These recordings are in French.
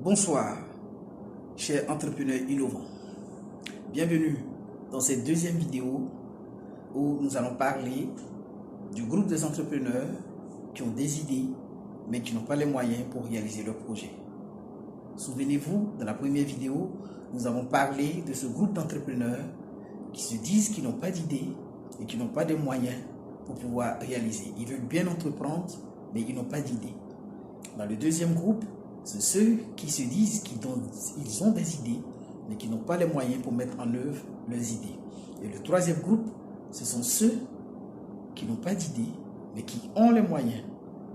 Bonsoir, chers entrepreneurs innovants. Bienvenue dans cette deuxième vidéo où nous allons parler du groupe des entrepreneurs qui ont des idées mais qui n'ont pas les moyens pour réaliser leur projet. Souvenez-vous, dans la première vidéo, nous avons parlé de ce groupe d'entrepreneurs qui se disent qu'ils n'ont pas d'idées et qui n'ont pas de moyens pour pouvoir réaliser. Ils veulent bien entreprendre, mais ils n'ont pas d'idées. Dans le deuxième groupe, c'est ceux qui se disent qu'ils ont des idées, mais qui n'ont pas les moyens pour mettre en œuvre leurs idées. Et le troisième groupe, ce sont ceux qui n'ont pas d'idées, mais qui ont les moyens.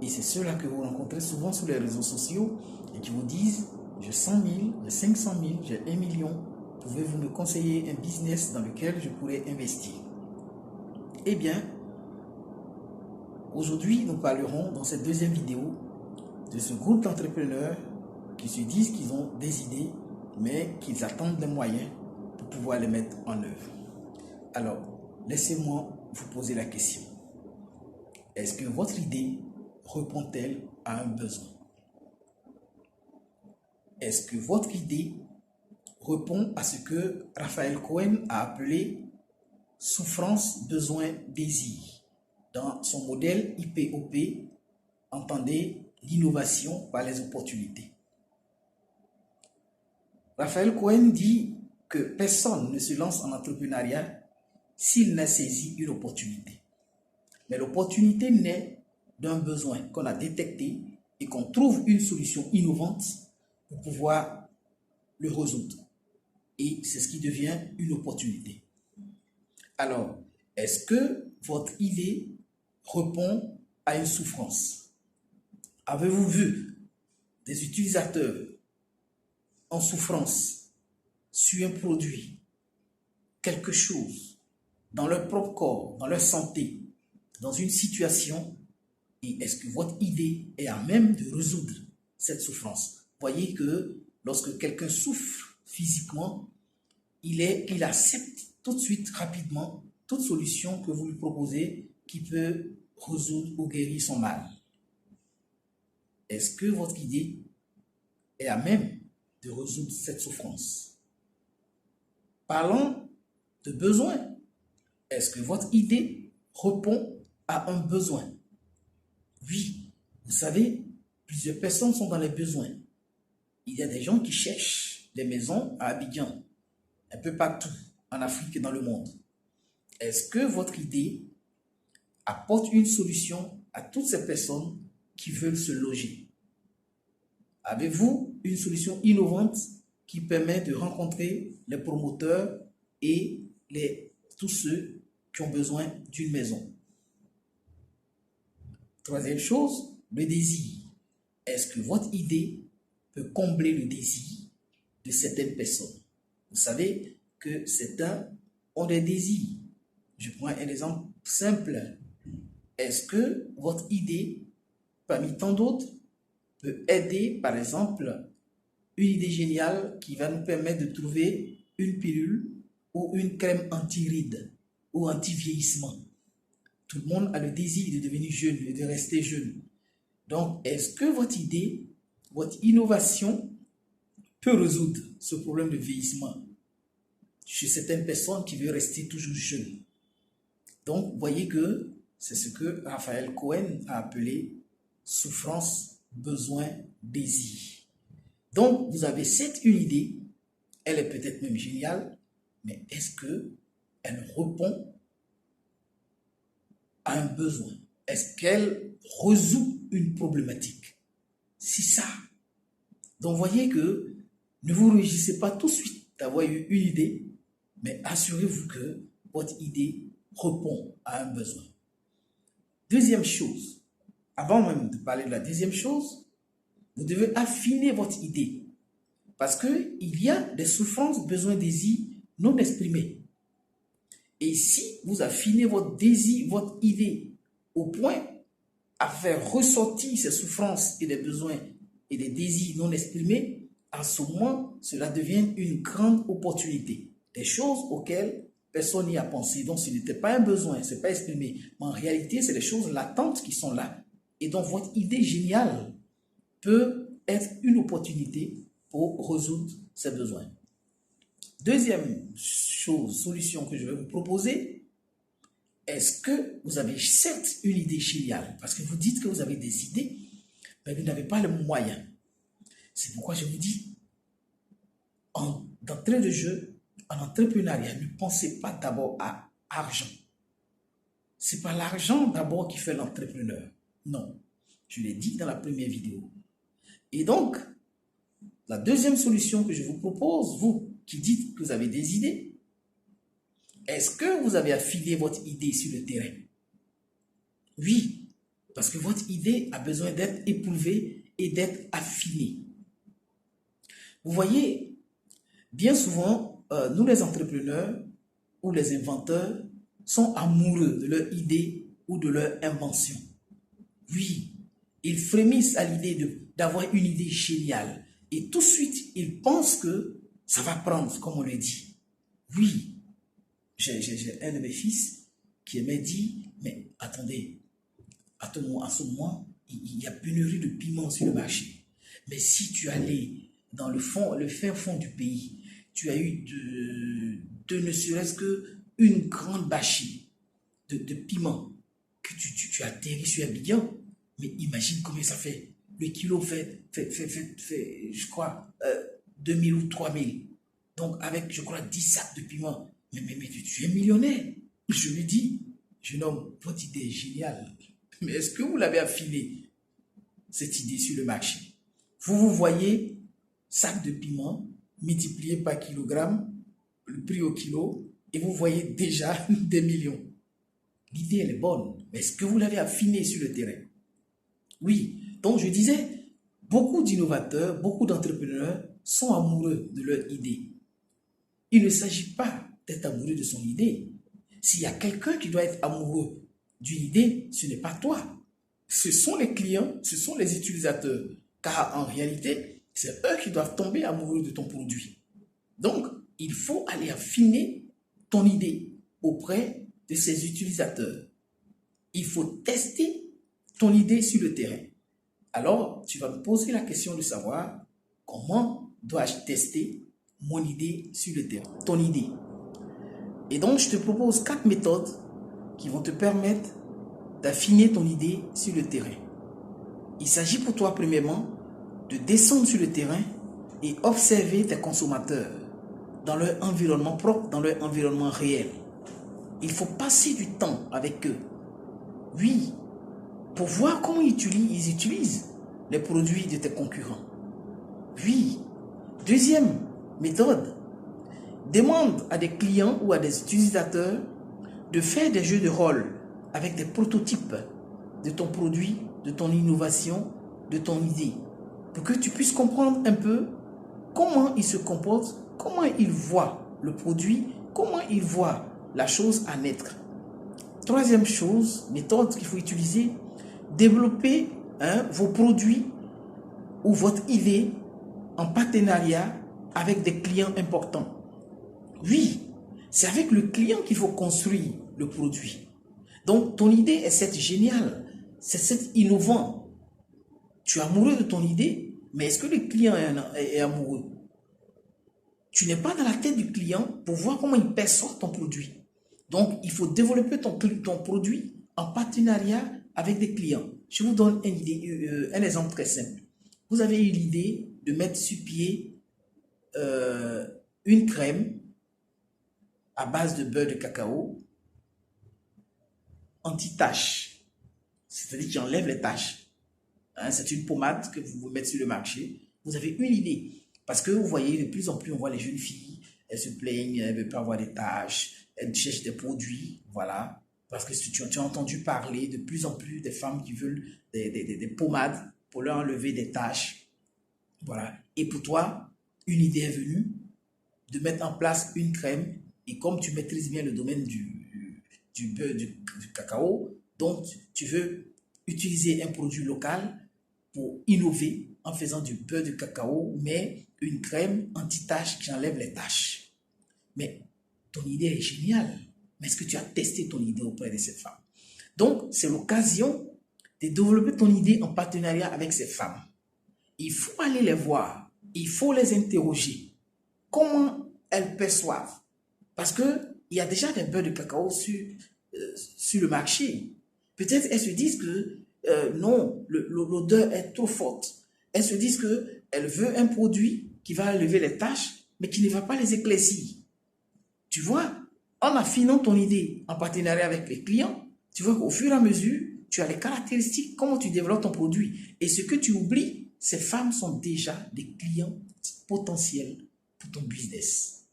Et c'est ceux-là que vous rencontrez souvent sur les réseaux sociaux et qui vous disent « j'ai 100 000, j'ai 500 000, j'ai 1 million, pouvez-vous me conseiller un business dans lequel je pourrais investir ?» Eh bien, aujourd'hui, nous parlerons dans cette deuxième vidéo de ce groupe d'entrepreneurs qui se disent qu'ils ont des idées, mais qu'ils attendent les moyens pour pouvoir les mettre en œuvre. Alors, laissez-moi vous poser la question. Est-ce que votre idée répond-elle à un besoin? Est-ce que votre idée répond à ce que Raphaël Cohen a appelé souffrance, besoin, désir? Dans son modèle IPOP, entendez l'innovation par les opportunités. Raphaël Cohen dit que personne ne se lance en entrepreneuriat s'il n'a saisi une opportunité. Mais l'opportunité naît d'un besoin qu'on a détecté et qu'on trouve une solution innovante pour pouvoir le résoudre. Et c'est ce qui devient une opportunité. Alors, est-ce que votre idée répond à une souffrance? Avez-vous vu des utilisateurs en souffrance sur un produit, quelque chose, dans leur propre corps, dans leur santé, dans une situation, et est-ce que votre idée est à même de résoudre cette souffrance? Voyez que lorsque quelqu'un souffre physiquement, il accepte tout de suite, rapidement, toute solution que vous lui proposez qui peut résoudre ou guérir son mal. Est-ce que votre idée est à même de résoudre cette souffrance? Parlons de besoin. Est-ce que votre idée répond à un besoin? Oui, vous savez, plusieurs personnes sont dans les besoins. Il y a des gens qui cherchent des maisons à Abidjan, un peu partout en Afrique et dans le monde. Est-ce que votre idée apporte une solution à toutes ces personnes qui veulent se loger? Avez-vous une solution innovante qui permet de rencontrer les promoteurs et tous ceux qui ont besoin d'une maison? Troisième chose, le désir. Est-ce que votre idée peut combler le désir de certaines personnes? Vous savez que certains ont des désirs. Je prends un exemple simple. Est-ce que votre idée, parmi tant d'autres, peut aider, par exemple, une idée géniale qui va nous permettre de trouver une pilule ou une crème anti-rides ou anti-vieillissement? Tout le monde a le désir de devenir jeune et de rester jeune. Donc, est-ce que votre idée, votre innovation peut résoudre ce problème de vieillissement chez certaines personnes qui veulent rester toujours jeunes? Donc, vous voyez que c'est ce que Raphaël Cohen a appelé souffrance, besoin, désir. Donc, vous avez cette une idée, elle est peut-être même géniale, mais est-ce qu'elle répond à un besoin? Est-ce qu'elle résout une problématique? C'est ça. Donc, voyez que ne vous réjouissez pas tout de suite d'avoir eu une idée, mais assurez-vous que votre idée répond à un besoin. Deuxième chose, avant même de parler de la deuxième chose, vous devez affiner votre idée. Parce qu'il y a des souffrances, besoins, désirs non exprimés. Et si vous affinez votre désir, votre idée, au point à faire ressortir ces souffrances et les besoins et les désirs non exprimés, à ce moment, cela devient une grande opportunité. Des choses auxquelles personne n'y a pensé. Donc, ce n'était pas un besoin, ce n'est pas exprimé. Mais en réalité, c'est des choses latentes qui sont là. Et donc, votre idée géniale peut être une opportunité pour résoudre ses besoins. Deuxième solution que je vais vous proposer, est-ce que vous avez certes une idée géniale, parce que vous dites que vous avez des idées, mais vous n'avez pas le moyen. C'est pourquoi je vous dis, d'entrée de jeu, en entrepreneuriat, ne pensez pas d'abord à argent. Ce n'est pas l'argent d'abord qui fait l'entrepreneur. Non, je l'ai dit dans la première vidéo. Et donc, la deuxième solution que je vous propose, vous qui dites que vous avez des idées, est-ce que vous avez affiné votre idée sur le terrain? Oui, parce que votre idée a besoin d'être éprouvée et d'être affinée. Vous voyez, bien souvent, nous les entrepreneurs ou les inventeurs sont amoureux de leur idée ou de leur invention. Oui, ils frémissent à l'idée d'avoir une idée géniale. Et tout de suite, ils pensent que ça va prendre, comme on le dit. Oui, j'ai un de mes fils qui m'a dit, mais attendez, à ce moment, il y a pénurie de piments sur le marché. Mais si tu allais dans le fin fond du pays, tu as eu ne serait-ce qu'une grande bâche de piments que tu atterris sur Abidjan, mais imagine combien ça fait. Le kilo fait je crois, 2000 ou 3000. Donc, avec, je crois, 10 sacs de piments. Mais tu es millionnaire. Je lui dis, jeune homme, votre idée est géniale. Mais est-ce que vous l'avez affinée, cette idée sur le marché? Vous voyez, sac de piment multiplié par kilogramme, le prix au kilo, et vous voyez déjà des millions. L'idée, elle est bonne. Mais est-ce que vous l'avez affinée sur le terrain? Oui. Donc, je disais, beaucoup d'innovateurs, beaucoup d'entrepreneurs sont amoureux de leur idée. Il ne s'agit pas d'être amoureux de son idée. S'il y a quelqu'un qui doit être amoureux d'une idée, ce n'est pas toi. Ce sont les clients, ce sont les utilisateurs. Car en réalité, c'est eux qui doivent tomber amoureux de ton produit. Donc, il faut aller affiner ton idée auprès de ses utilisateurs. Il faut tester ton idée sur le terrain. Alors, tu vas me poser la question de savoir comment dois-je tester mon idée sur le terrain, ton idée. Et donc, je te propose 4 méthodes qui vont te permettre d'affiner ton idée sur le terrain. Il s'agit pour toi, premièrement, de descendre sur le terrain et observer tes consommateurs dans leur environnement propre, dans leur environnement réel. Il faut passer du temps avec eux. Oui, pour voir comment ils utilisent les produits de tes concurrents. Oui. Deuxième méthode, demande à des clients ou à des utilisateurs de faire des jeux de rôle avec des prototypes de ton produit, de ton innovation, de ton idée, pour que tu puisses comprendre un peu comment ils se comportent, comment ils voient le produit, comment ils voient la chose à naître. Troisième méthode qu'il faut utiliser, développer vos produits ou votre idée en partenariat avec des clients importants. Oui, c'est avec le client qu'il faut construire le produit. Donc, ton idée est cette géniale, c'est cette innovant. Tu es amoureux de ton idée, mais est-ce que le client est amoureux? Tu n'es pas dans la tête du client pour voir comment il perçoit ton produit. Donc, il faut développer ton produit en partenariat avec des clients. Je vous donne un exemple très simple. Vous avez eu l'idée de mettre sur pied une crème à base de beurre de cacao anti-taches, c'est-à-dire qui enlève les taches. C'est une pommade que vous mettez sur le marché. Vous avez une idée. Parce que vous voyez, de plus en plus, on voit les jeunes filles, elles se plaignent, elles ne veulent pas avoir des taches, elles cherchent des produits, voilà. Parce que tu as entendu parler de plus en plus des femmes qui veulent des pommades pour leur enlever des taches. Voilà. Et pour toi, une idée est venue de mettre en place une crème. Et comme tu maîtrises bien le domaine du beurre du cacao, donc tu veux utiliser un produit local pour innover en faisant du beurre de cacao, mais une crème anti-taches qui enlève les taches. Mais ton idée est géniale. Mais est-ce que tu as testé ton idée auprès de cette femme? Donc, c'est l'occasion de développer ton idée en partenariat avec ces femmes. Il faut aller les voir. il faut les interroger. Comment elles perçoivent? Parce qu'il y a déjà des beurres de cacao sur le marché. Peut-être elles se disent que non, l'odeur est trop forte. Elles se disent qu'elles veulent un produit qui va lever les taches, mais qui ne va pas les éclaircir. Tu vois, en affinant ton idée en partenariat avec les clients, tu vois qu'au fur et à mesure, tu as les caractéristiques, comment tu développes ton produit. Et ce que tu oublies, ces femmes sont déjà des clients potentiels pour ton business.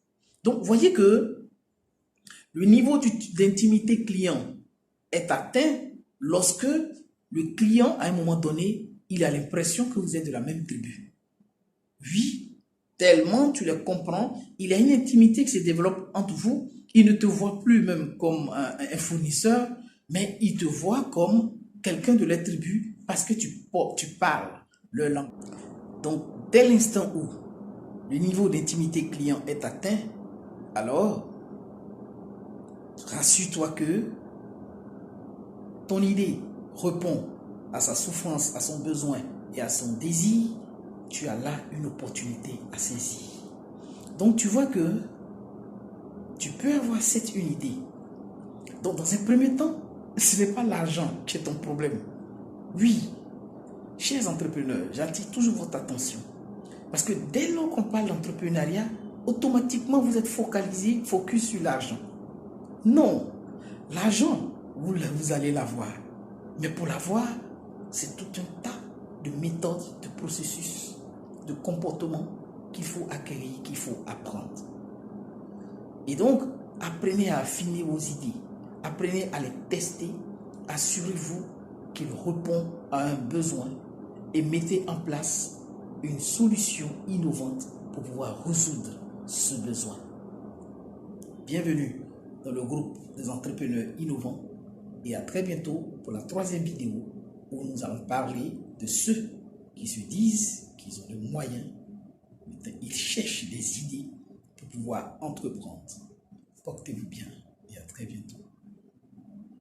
Donc, voyez que le niveau d'intimité client est atteint lorsque le client, à un moment donné, il a l'impression que vous êtes de la même tribu. Oui, tellement tu les comprends, il y a une intimité qui se développe entre vous. Il ne te voit plus même comme un fournisseur, mais il te voit comme quelqu'un de la tribu parce que tu parles leur langue. Donc, dès l'instant où le niveau d'intimité client est atteint, alors, rassure-toi que ton idée répond à sa souffrance, à son besoin et à son désir. Tu as là une opportunité à saisir. Donc, tu vois que tu peux avoir cette unité. Donc, dans un premier temps, ce n'est pas l'argent qui est ton problème. Oui, chers entrepreneurs, j'attire toujours votre attention. Parce que dès lors qu'on parle d'entrepreneuriat, automatiquement vous êtes focus sur l'argent. Non, l'argent, vous allez l'avoir. Mais pour l'avoir, c'est tout un tas de méthodes, de processus, de comportements qu'il faut acquérir, qu'il faut apprendre. Et donc, apprenez à affiner vos idées. Apprenez à les tester. Assurez-vous qu'ils répondent à un besoin et mettez en place une solution innovante pour pouvoir résoudre ce besoin. Bienvenue dans le groupe des entrepreneurs innovants et à très bientôt pour la 3e vidéo où nous allons parler de ceux qui se disent qu'ils ont les moyens, mais ils cherchent des idées pour pouvoir entreprendre. Portez-vous bien et à très bientôt.